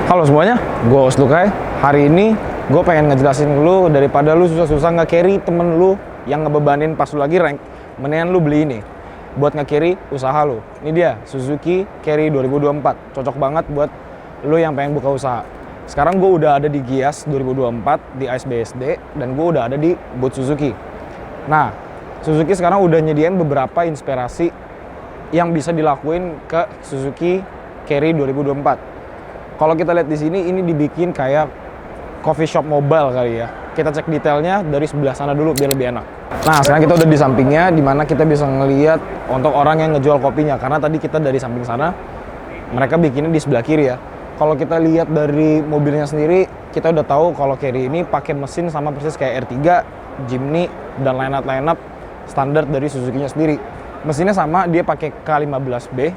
Halo semuanya, gue Oslukai. Hari ini gue pengen ngejelasin lu daripada lu susah-susah nge-carry temen lu yang ngebebanin pas lu lagi rank. Mendingan lu beli ini buat nge-carry usaha lu. Ini dia, Suzuki Carry 2024. Cocok banget buat lu yang pengen buka usaha. Sekarang gue udah ada di Gias 2024 di Ice BSD dan gue udah ada di booth Suzuki. Nah, Suzuki sekarang udah nyediain beberapa inspirasi yang bisa dilakuin ke Suzuki Carry 2024. Kalau kita lihat di sini, ini dibikin kayak coffee shop mobile kali ya. Kita cek detailnya dari sebelah sana dulu biar lebih enak. Nah, sekarang kita udah di sampingnya, dimana kita bisa ngelihat untuk orang yang ngejual kopinya. Karena tadi kita dari samping sana, mereka bikinnya di sebelah kiri ya. Kalau kita lihat dari mobilnya sendiri, kita udah tahu kalau Carry ini pakai mesin sama persis kayak R3, Jimny, dan line-up standar dari Suzuki-nya sendiri. Mesinnya sama, dia pakai K15B,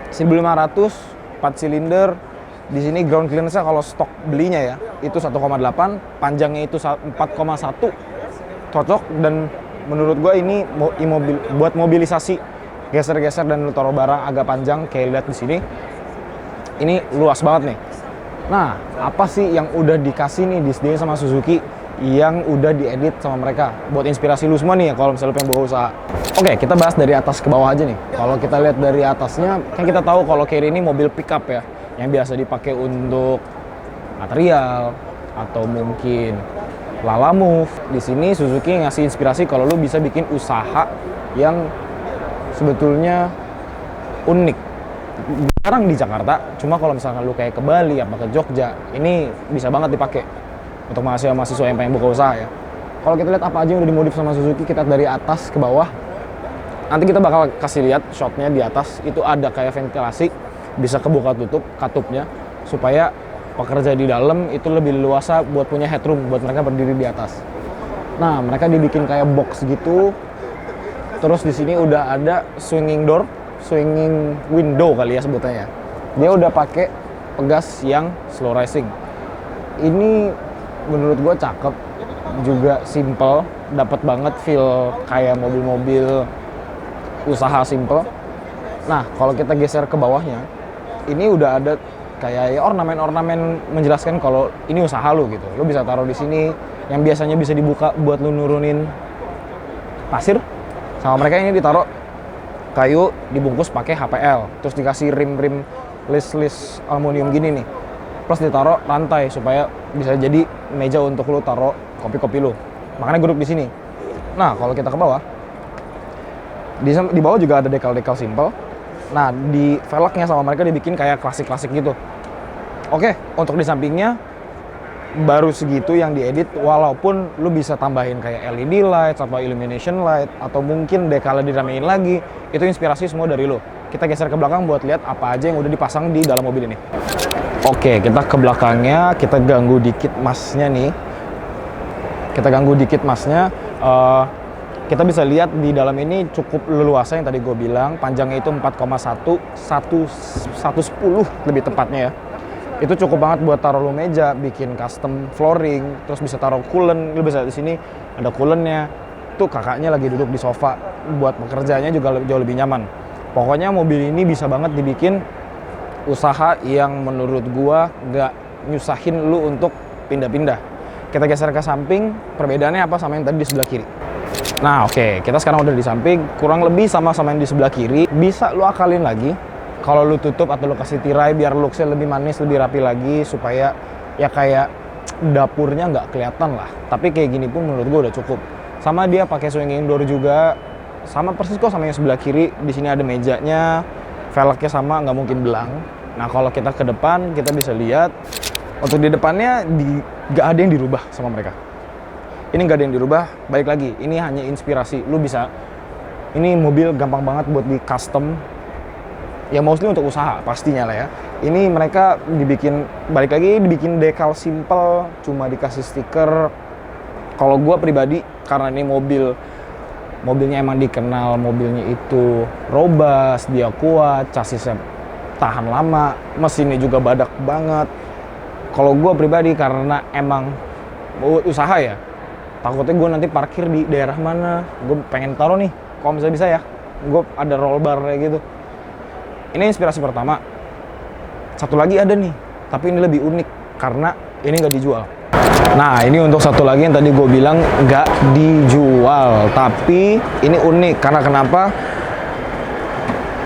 1500, 4 silinder. Di sini ground clearance-nya kalau stok belinya ya, itu 1,8, panjangnya itu 4,1. Cocok, dan menurut gue ini buat mobilisasi geser-geser dan lu taruh barang agak panjang kayak lihat di sini. Ini luas banget nih. Nah, apa sih yang udah dikasih nih disediain sama Suzuki yang udah diedit sama mereka buat inspirasi lu semua nih ya kalau misalnya lu pengen buka usaha. Oke, kita bahas dari atas ke bawah aja nih. Kalau kita lihat dari atasnya, kan kita tahu kalau Carry ini mobil pickup ya, yang biasa dipakai untuk material atau mungkin Lala Move. Di sini Suzuki ngasih inspirasi kalau lu bisa bikin usaha yang sebetulnya unik. Sekarang di Jakarta, cuma kalau misalkan lu kayak ke Bali apa ke Jogja, ini bisa banget dipakai untuk mahasiswa yang pengen buka usaha ya. Kalau kita lihat apa aja yang udah dimodif sama Suzuki, kita dari atas ke bawah. Nanti kita bakal kasih lihat shotnya di atas, itu ada kayak ventilasi, bisa kebuka tutup katupnya supaya pekerja di dalam itu lebih luasa buat punya headroom buat mereka berdiri di atas. Nah, mereka dibikin kayak box gitu. Terus di sini udah ada swinging door, swinging window kali ya sebutannya. Dia udah pakai pegas yang slow rising. Ini menurut gue cakep, juga simple, dapat banget feel kayak mobil-mobil usaha simple. Nah, kalau kita geser ke bawahnya, ini udah ada kayak ornamen-ornamen menjelaskan kalau ini usaha lu gitu. Lu bisa taruh di sini yang biasanya bisa dibuka buat lu nurunin pasir. Sama mereka ini ditaruh kayu dibungkus pakai HPL, terus dikasih rim-rim list aluminium gini nih. Plus ditaruh rantai supaya bisa jadi meja untuk lu taruh kopi-kopi lu. Makanya duduk di sini. Nah, kalau kita ke bawah, di bawah juga ada dekal-dekal simple. Nah, di velgnya sama mereka dibikin kayak klasik-klasik gitu. Oke, untuk di sampingnya baru segitu yang diedit, walaupun lu bisa tambahin kayak LED light atau illumination light atau mungkin dekalnya diramein lagi. Itu inspirasi semua dari lu. Kita geser ke belakang buat lihat apa aja yang udah dipasang di dalam mobil ini. Oke, kita ke belakangnya, kita ganggu dikit masnya nih. Kita ganggu dikit masnya. Kita bisa lihat di dalam ini cukup leluasa yang tadi gue bilang, panjangnya itu 4,1, 110 lebih tepatnya ya. Itu cukup banget buat taruh lu meja, bikin custom flooring, terus bisa taruh coolant. Lu bisa di sini ada coolantnya. Tuh kakaknya lagi duduk di sofa, buat pekerjaannya juga jauh lebih nyaman. Pokoknya mobil ini bisa banget dibikin usaha yang menurut gua nggak nyusahin lu untuk pindah-pindah. Kita geser ke samping, perbedaannya apa sama yang tadi di sebelah kiri. Nah, oke, kita sekarang udah di samping, kurang lebih sama-sama yang di sebelah kiri. Bisa lu akalin lagi kalau lu tutup atau lu kasih tirai biar looks-nya lebih manis, lebih rapi lagi, supaya ya kayak dapurnya nggak kelihatan lah. Tapi kayak gini pun menurut gua udah cukup. Sama dia pakai swinging door juga, sama persis kok sama yang sebelah kiri. Di sini ada mejanya, velgnya sama, nggak mungkin belang. Nah, kalau kita ke depan, kita bisa lihat untuk di depannya nggak ada yang dirubah sama mereka. Ini nggak ada yang dirubah, balik lagi, ini hanya inspirasi. Lu bisa, ini mobil gampang banget buat di custom, ya mostly untuk usaha pastinya lah ya. Ini mereka dibikin, balik lagi, dibikin dekal simple, cuma dikasih stiker. Kalau gue pribadi, karena ini mobilnya emang dikenal mobilnya itu robust, dia kuat, chassisnya tahan lama, mesinnya juga badak banget. Kalau gue pribadi karena emang usaha ya, takutnya gue nanti parkir di daerah mana, gue pengen taruh nih, kalau misalnya bisa ya, gue ada roll bar kayak gitu. Ini inspirasi pertama. Satu lagi ada nih, tapi ini lebih unik karena ini nggak dijual. Nah, ini untuk satu lagi yang tadi gue bilang nggak dijual, tapi ini unik karena kenapa?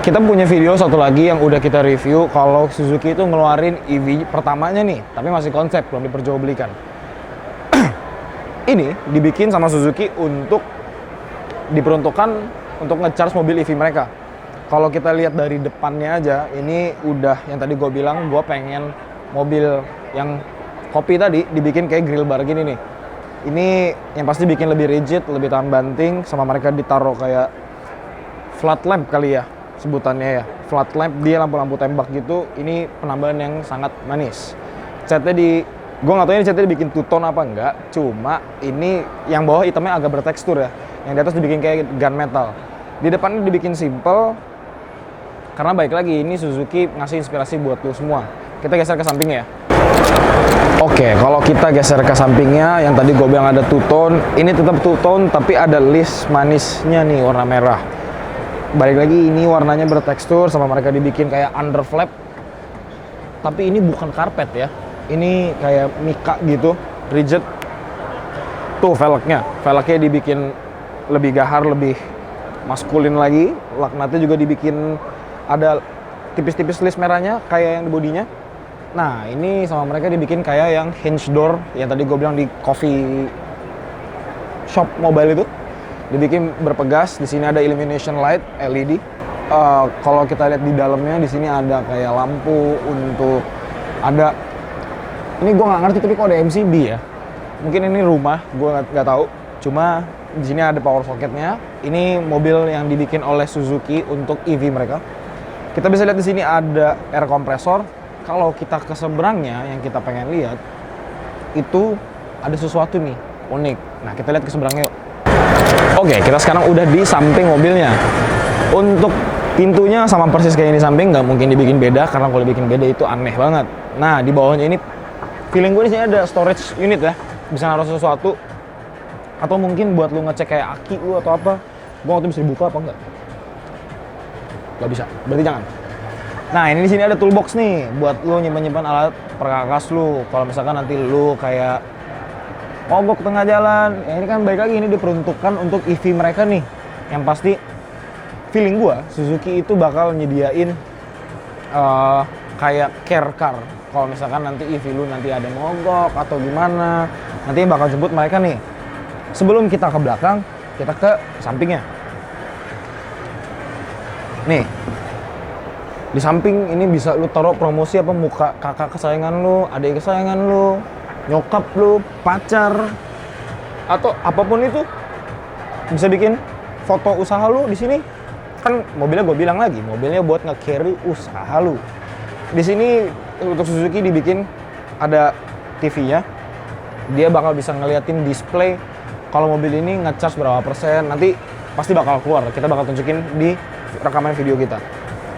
Kita punya video satu lagi yang udah kita review kalau Suzuki itu ngeluarin EV pertamanya nih, tapi masih konsep, belum diperjualbelikan. Ini dibikin sama Suzuki untuk diperuntukkan untuk nge-charge mobil EV mereka. Kalau kita lihat dari depannya aja, ini udah yang tadi gue bilang, gue pengen mobil yang kopi tadi dibikin kayak grill bar gini nih. Ini yang pasti bikin lebih rigid, lebih tahan banting, sama mereka ditaruh kayak flat lamp kali ya sebutannya ya. Flat lamp, dia lampu-lampu tembak gitu. Ini penambahan yang sangat manis. Catnya gue nggak tahu ini catnya dibikin two tone apa enggak, cuma ini yang bawah hitamnya agak bertekstur ya. Yang di atas dibikin kayak gunmetal. Di depannya dibikin simple, karena baik lagi ini Suzuki ngasih inspirasi buat lo semua. Kita geser ke sampingnya ya. Oke, kalau kita geser ke sampingnya, yang tadi gue bilang ada two tone, ini tetap two tone tapi ada list manisnya nih warna merah. Balik lagi ini warnanya bertekstur, sama mereka dibikin kayak under flap. Tapi ini bukan karpet ya. Ini kayak mika gitu, rigid. Tuh velgnya dibikin lebih gahar, lebih maskulin lagi. Laknatnya juga dibikin ada tipis-tipis list merahnya kayak yang di bodinya. Nah, ini sama mereka dibikin kayak yang hinge door yang tadi gue bilang di coffee shop mobile itu. Dibikin berpegas. Di sini ada illumination light LED. Kalau kita lihat di dalamnya, di sini ada kayak lampu untuk ada. Ini gue nggak ngerti tapi kok ada MCB ya. Mungkin ini rumah, gue nggak tahu. Cuma di sini ada power socketnya. Ini mobil yang dibikin oleh Suzuki untuk EV mereka. Kita bisa lihat di sini ada air kompresor. Kalau kita ke seberangnya yang kita pengen lihat, itu ada sesuatu nih unik. Nah, kita lihat ke seberangnya yuk. Oke, kita sekarang udah di samping mobilnya. Untuk pintunya sama persis kayak ini samping, nggak mungkin dibikin beda karena kalau dibikin beda itu aneh banget. Nah, di bawahnya ini feeling gue di sini ada storage unit ya, bisa naruh sesuatu atau mungkin buat lu ngecek kayak aki lu atau apa. Gue nggak tahu bisa dibuka apa enggak. Nggak bisa, berarti jangan. Nah, ini di sini ada toolbox nih buat lu nyimpan alat perkakas lu. Kalau misalkan nanti lu kayak mogok tengah jalan, ya ini kan baik lagi ini diperuntukkan untuk EV mereka nih. Yang pasti feeling gua Suzuki itu bakal nyediain kayak care car. Kalau misalkan nanti EV lu nanti ada mogok atau gimana, nanti bakal jemput mereka nih. Sebelum kita ke belakang, kita ke sampingnya. Nih, di samping ini bisa lu taruh promosi apa muka kakak kesayangan lu, adik kesayangan lu, nyokap lu, pacar, atau apapun itu. Bisa bikin foto usaha lu di sini. Kan mobilnya gue bilang lagi, mobilnya buat nge-carry usaha lu. Di sini untuk Suzuki dibikin ada TV-nya. Dia bakal bisa ngeliatin display kalau mobil ini nge-charge berapa persen. Nanti pasti bakal keluar. Kita bakal tunjukin di rekaman video kita.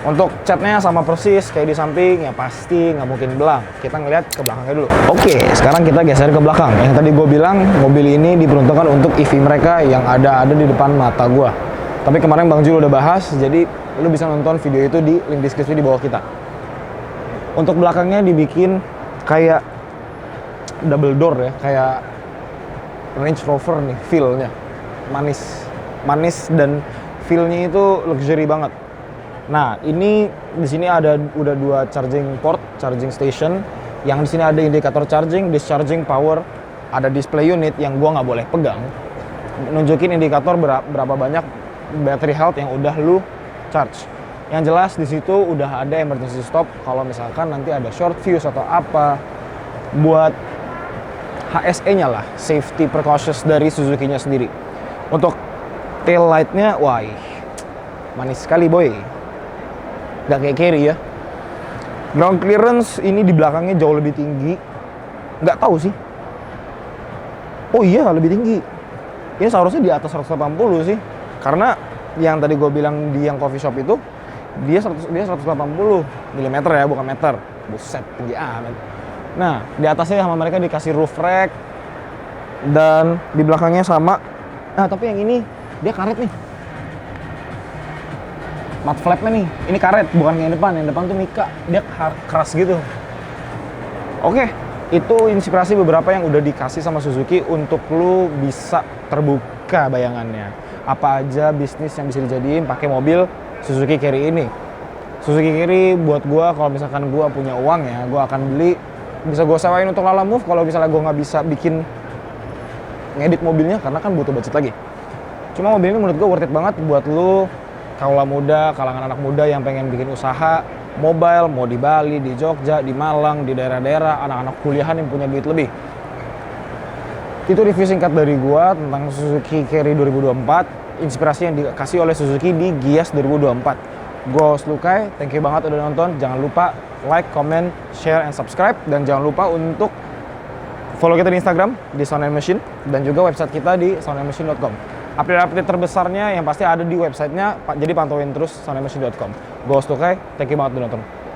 Untuk catnya sama persis kayak di samping, ya pasti nggak mungkin belang. Kita ngeliat ke belakangnya dulu. Oke, sekarang kita geser ke belakang. Yang tadi gue bilang, mobil ini diperuntukkan untuk EV mereka yang ada di depan mata gue. Tapi kemarin Bang Jul udah bahas, jadi lu bisa nonton video itu di link deskripsi di bawah kita. Untuk belakangnya dibikin kayak double door ya, kayak Range Rover nih, feel-nya. Manis dan feel-nya itu luxury banget. Nah, ini di sini udah dua charging port, charging station. Yang di sini ada indikator charging, discharging power, ada display unit yang gua nggak boleh pegang. Nunjukin indikator berapa banyak battery health yang udah lu charge. Yang jelas di situ udah ada emergency stop kalau misalkan nanti ada short fuse atau apa. Buat HSE-nya lah, safety precautions dari Suzuki-nya sendiri. Untuk tail light-nya, wah, manis sekali boy. Gak kayak carry ya. Ground clearance ini di belakangnya jauh lebih tinggi. Nggak tahu sih. Oh iya, lebih tinggi. Ini seharusnya di atas 180 sih. Karena yang tadi gue bilang di yang coffee shop itu, dia 180 mm ya, bukan meter. Buset, tinggi amat. Nah, di atasnya sama mereka dikasih roof rack. Dan di belakangnya sama. Nah, tapi yang ini, dia karet nih. Mat flapnya nih, ini karet, bukan yang depan tuh mika, dia keras gitu. Oke, itu inspirasi beberapa yang udah dikasih sama Suzuki untuk lu bisa terbuka bayangannya. Apa aja bisnis yang bisa dijadiin pakai mobil Suzuki Carry ini. Suzuki Carry buat gua kalau misalkan gua punya uang ya, gua akan beli, bisa gua sewain untuk Lala Move kalau misalnya gua nggak bisa bikin ngedit mobilnya karena kan butuh budget lagi. Cuma mobil ini menurut gua worth it banget buat lu kaula muda, kalangan anak muda yang pengen bikin usaha mobile, mau di Bali, di Jogja, di Malang, di daerah-daerah, anak-anak kuliahan yang punya duit lebih. Itu review singkat dari gua tentang Suzuki Carry 2024, inspirasi yang dikasih oleh Suzuki di Gias 2024. Gua Lukai, thank you banget udah nonton. Jangan lupa like, comment, share, and subscribe. Dan jangan lupa untuk follow kita di Instagram, di Sound & Machine, dan juga website kita di soundandmachine.com. Update-update terbesarnya yang pasti ada di websitenya, jadi pantauin terus soundandmachine.com. Gue Lukai, thank you banget udah nonton.